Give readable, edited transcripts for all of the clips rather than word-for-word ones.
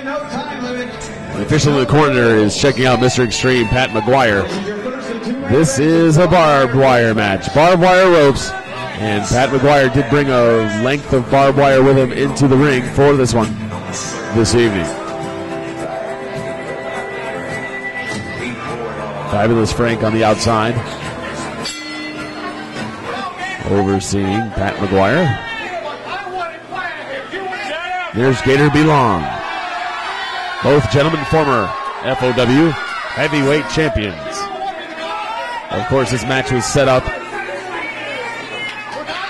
The official in the corner is checking out Mr. Extreme, Pat McGuire. This is a barbed wire match. Barbed wire ropes. And Pat McGuire did bring a length of barbed wire with him into the ring for this one this evening. Fabulous Frank on the outside, overseeing Pat McGuire. There's Gator B Long. Both gentlemen former FOW heavyweight champions. Of course, this match was set up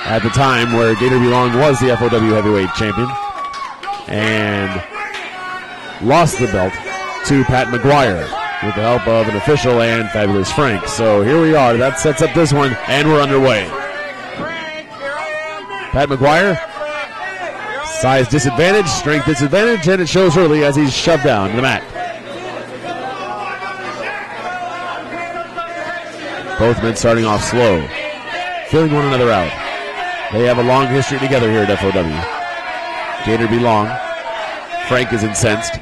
at the time where Gator B Long was the FOW heavyweight champion and lost the belt to Pat McGuire with the help of an official and Fabulous Frank. So here we are. That sets up this one, and we're underway. Pat McGuire, size disadvantage, strength disadvantage, and it shows early as he's shoved down to the mat. Both men starting off slow, feeling one another out. They have a long history together here at FOW. Gator B Long. Frank is incensed.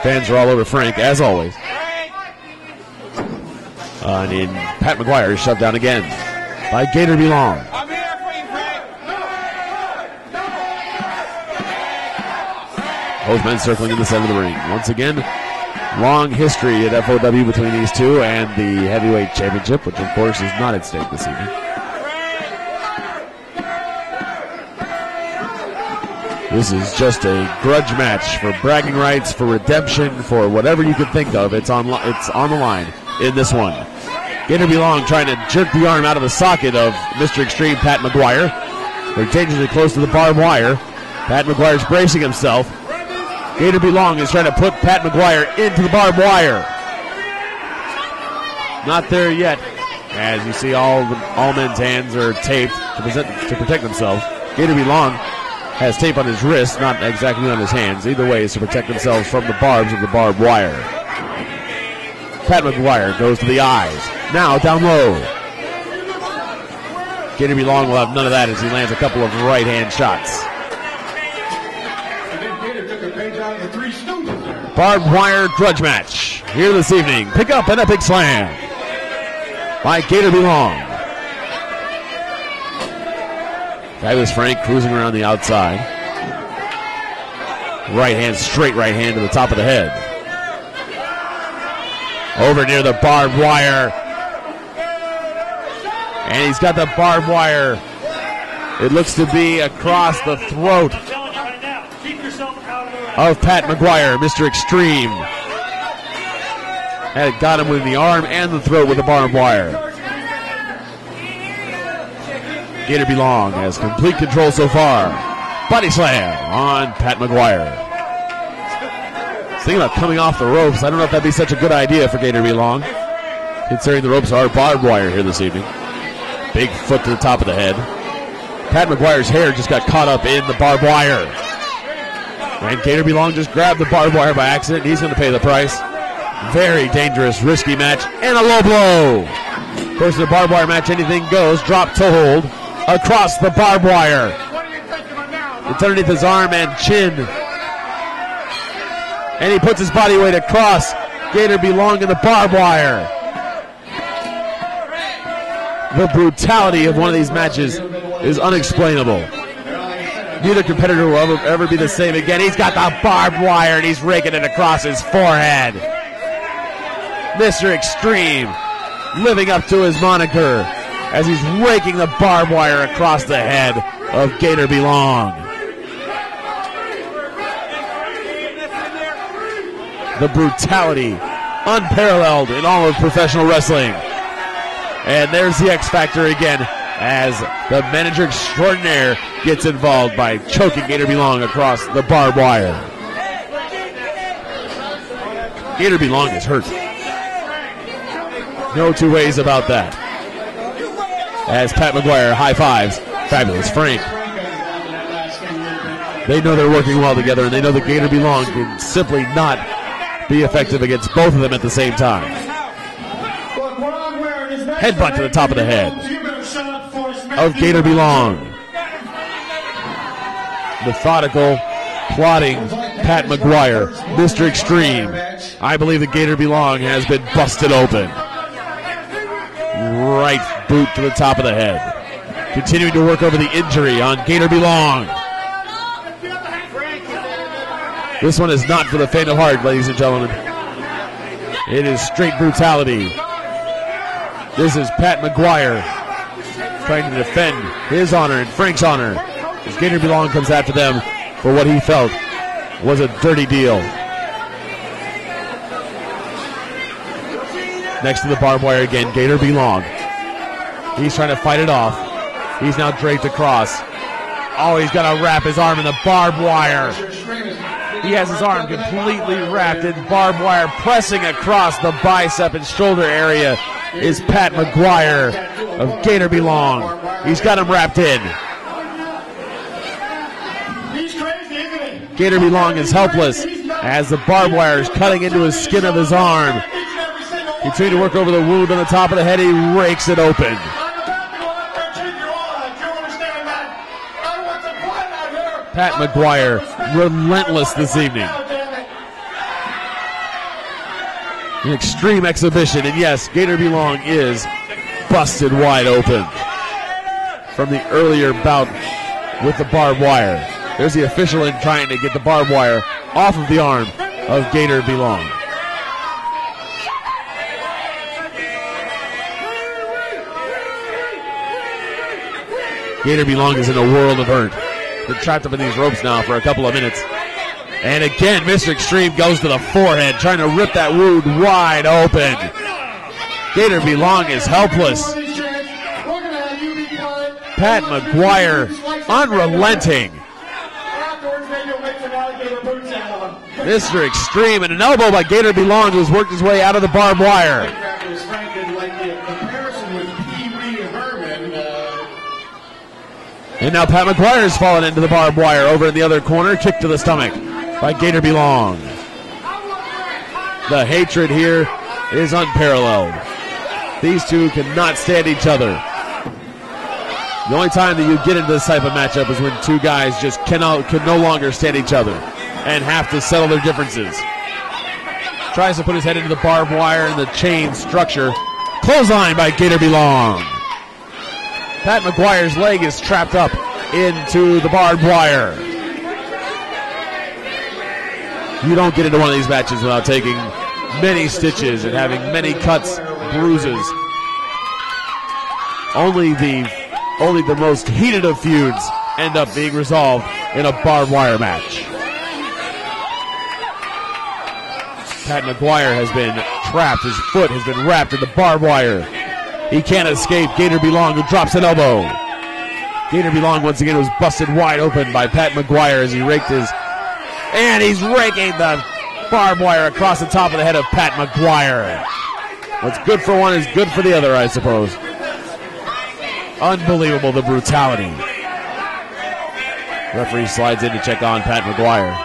Fans are all over Frank, as always. And in Pat McGuire is shoved down again by Gator B Long. Both men circling in the center of the ring. Once again, long history at FOW between these two and the heavyweight championship, which of course is not at stake this evening. This is just a grudge match for bragging rights, for redemption, for whatever you could think of. It's on the line in this one. Gator B Long trying to jerk the arm out of the socket of Mr. Extreme, Pat McGuire. They're dangerously close to the barbed wire. Pat McGuire's bracing himself. Gator B Long is trying to put Pat McGuire into the barbed wire. Not there yet. As you see, all men's hands are taped to protect themselves. Gator B Long has tape on his wrist, not exactly on his hands. Either way is to protect themselves from the barbs of the barbed wire. Pat McGuire goes to the eyes. Now down low. Gator B Long will have none of that as he lands a couple of right-hand shots. Barbed wire grudge match here this evening. Pick up an epic slam by Gator B Long. Fabulous Frank cruising around the outside. Right hand, straight right hand to the top of the head. Over near the barbed wire. And he's got the barbed wire. It looks to be across the throat of Pat McGuire, Mr. Extreme. Had got him with the arm and the throat with the barbed wire. Gator B Long has complete control so far. Body slam on Pat McGuire. Thinking about coming off the ropes. I don't know if that'd be such a good idea for Gator B Long, considering the ropes are barbed wire here this evening. Big foot to the top of the head. Pat McGuire's hair just got caught up in the barbed wire. And Gator B Long just grabbed the barbed wire by accident. He's going to pay the price. Very dangerous, risky match. And a low blow. Of course, in a barbed wire match, anything goes. Drop to hold across the barbed wire. It's underneath his arm and chin. And he puts his body weight across Gator B Long in the barbed wire. The brutality of one of these matches is unexplainable. Neither competitor will ever be the same again. He's got the barbed wire and he's raking it across his forehead. Mr. Extreme living up to his moniker as he's raking the barbed wire across the head of Gator B Long. The brutality unparalleled in all of professional wrestling. And there's the X Factor again as the manager extraordinaire gets involved by choking Gator B Long across the barbed wire. Gator B Long is hurt. No two ways about that. As Pat McGuire high fives Fabulous Frank. They know they're working well together, and they know that Gator B Long can simply not be effective against both of them at the same time. Headbutt to the top of the head of Gator B Long. Methodical, plotting Pat McGuire, Mr. Extreme. I believe the Gator B Long has been busted open. Right boot to the top of the head. Continuing to work over the injury on Gator B Long. This one is not for the faint of heart, ladies and gentlemen. It is straight brutality. This is Pat McGuire trying to defend his honor and Frank's honor as Gator B Long comes after them for what he felt was a dirty deal. Next to the barbed wire again, Gator B Long. He's trying to fight it off. He's now draped across. Oh, he's got to wrap his arm in the barbed wire. He has his arm completely wrapped in barbed wire. Pressing across the bicep and shoulder area is Pat McGuire of Gator B Long. He's got him wrapped in. Gator B Long is helpless as the barbed wire is cutting into his skin of his arm. Continue to work over the wound on the top of the head. He rakes it open. Pat McGuire, relentless this evening. An extreme exhibition, and yes, Gator B Long is busted wide open from the earlier bout with the barbed wire. There's the official in trying to get the barbed wire off of the arm of Gator B Long. Gator B Long is in a world of hurt. Been trapped up in these ropes now for a couple of minutes. And again, Mr. Extreme goes to the forehead, trying to rip that wound wide open. Gator B Long is helpless. Pat McGuire, unrelenting. Mr. Extreme, and an elbow by Gator B Long, who's worked his way out of the barbed wire. And now Pat McGuire has fallen into the barbed wire over in the other corner. Kick to the stomach by Gator B Long. The hatred here is unparalleled. These two cannot stand each other. The only time that you get into this type of matchup is when two guys just can no longer stand each other and have to settle their differences. Tries to put his head into the barbed wire and the chain structure. Clothesline by Gator B Long. Pat McGuire's leg is trapped up into the barbed wire. You don't get into one of these matches without taking many stitches and having many cuts, bruises. Only the most heated of feuds end up being resolved in a barbed wire match. Pat McGuire has been trapped. His foot has been wrapped in the barbed wire. He can't escape Gator B Long, who drops an elbow. Gator B Long once again was busted wide open by Pat McGuire as he raked his... And he's raking the barbed wire across the top of the head of Pat McGuire. What's good for one is good for the other, I suppose. Unbelievable, the brutality. Referee slides in to check on Pat McGuire,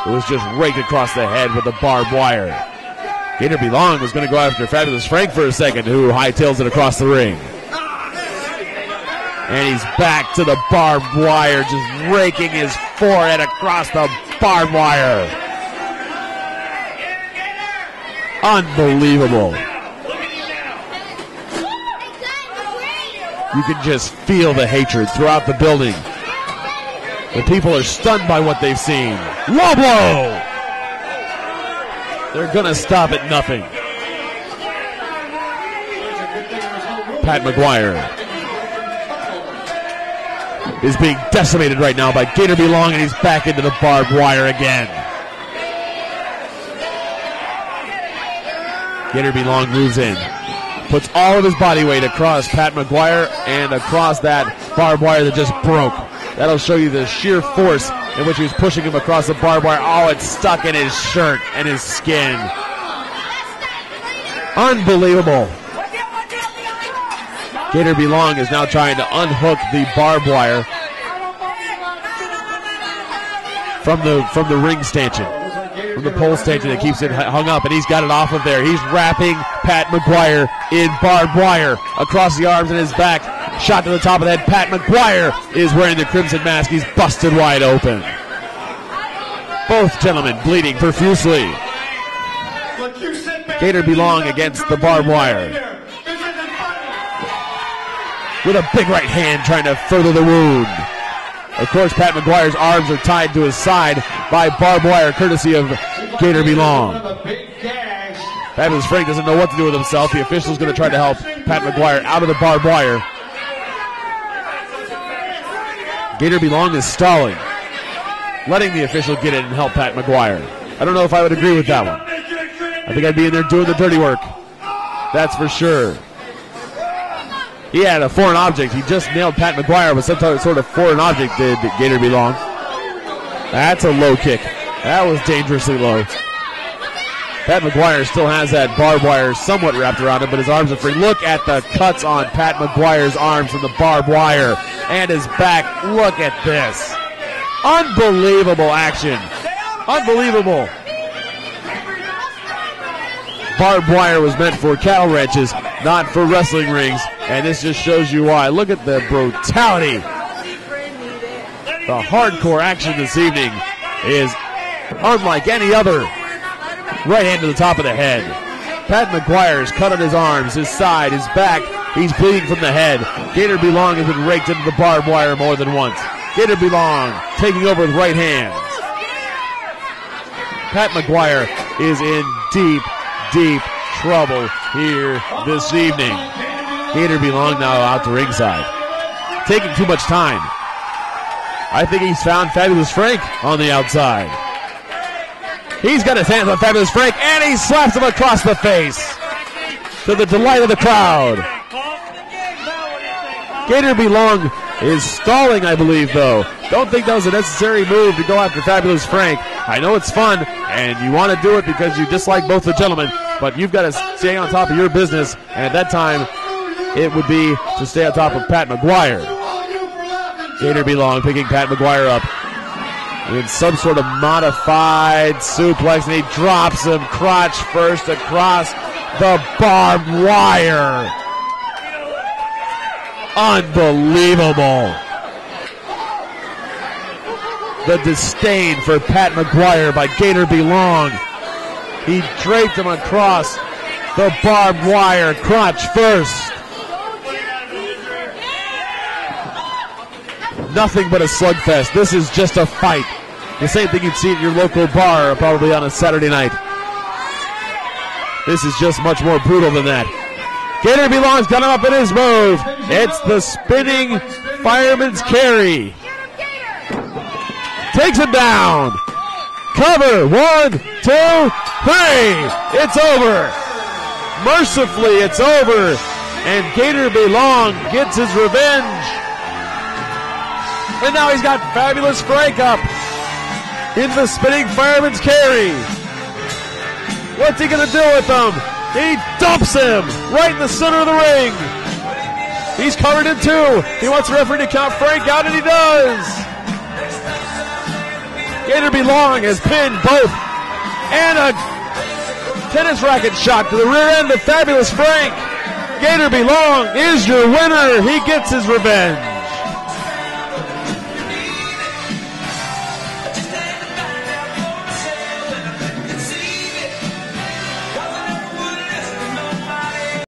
who was just raked across the head with the barbed wire. Gator B Long was going to go after Fabulous Frank for a second, who hightails it across the ring. And he's back to the barbed wire, just raking his forehead across the barbed wire. Unbelievable. You can just feel the hatred throughout the building. The people are stunned by what they've seen. Low blow! They're going to stop at nothing. Pat McGuire is being decimated right now by Gator B Long, and he's back into the barbed wire again. Gator B Long moves in, puts all of his body weight across Pat McGuire and across that barbed wire that just broke. That'll show you the sheer force in which he was pushing him across the barbed wire. Oh, it's stuck in his shirt and his skin. Unbelievable. Gator B Long is now trying to unhook the barbed wire from the ring stanchion, from the pole stanchion that keeps it hung up, and he's got it off of there. He's wrapping Pat McGuire in barbed wire across the arms and his back. Shot to the top of the head. Pat McGuire is wearing the crimson mask. He's busted wide open. Both gentlemen bleeding profusely. Gator B Long against the barbed wire. With a big right hand trying to further the wound. Of course, Pat McGuire's arms are tied to his side by barbed wire, courtesy of Gator B Long. Fabulous Frank doesn't know what to do with himself. The official's going to try to help Pat McGuire out of the barbed wire. Gator B Long is stalling, letting the official get in and help Pat McGuire. I don't know if I would agree with that one. I think I'd be in there doing the dirty work. That's for sure. He had a foreign object. He just nailed Pat McGuire with some sort of foreign object, did Gator B Long. That's a low kick. That was dangerously low. Pat McGuire still has that barbed wire somewhat wrapped around him, but his arms are free. Look at the cuts on Pat McGuire's arms from the barbed wire and his back. Look at this. Unbelievable action. Unbelievable. Barbed wire was meant for cattle ranches, not for wrestling rings, and this just shows you why. Look at the brutality. The hardcore action this evening is unlike any other. Right hand to the top of the head. Pat McGuire's cut on his arms, his side, his back. He's bleeding from the head. Gator B Long has been raked into the barbed wire more than once. Gator B Long taking over with right hands. Pat McGuire is in deep trouble here this evening. Gator B Long now out to ringside. Taking too much time. I think he's found Fabulous Frank on the outside. He's got his hands on Fabulous Frank, and he slaps him across the face to the delight of the crowd. Gator B Long is stalling, I believe, though. Don't think that was a necessary move to go after Fabulous Frank. I know it's fun, and you want to do it because you dislike both the gentlemen, but you've got to stay on top of your business, and at that time, it would be to stay on top of Pat McGuire. Gator B Long picking Pat McGuire up in some sort of modified suplex, and he drops him crotch first across the barbed wire. Unbelievable. The disdain for Pat McGuire by Gator B Long. He draped him across the barbed wire, crotch first. Nothing but a slugfest. This is just a fight. The same thing you'd see at your local bar probably on a Saturday night. This is just much more brutal than that. Gator B Long's got him up in his move. It's the spinning fireman's carry. Takes him down. Cover. 1, 2, 3. It's over. Mercifully, it's over. And Gator B Long gets his revenge. And now he's got Fabulous Frank up in the spinning fireman's carry. What's he going to do with him? He dumps him right in the center of the ring. He's covered in 2. He wants the referee to count Frank out, and he does. Gator B Long has pinned both. And a tennis racket shot to the rear end of Fabulous Frank. Gator B Long is your winner. He gets his revenge.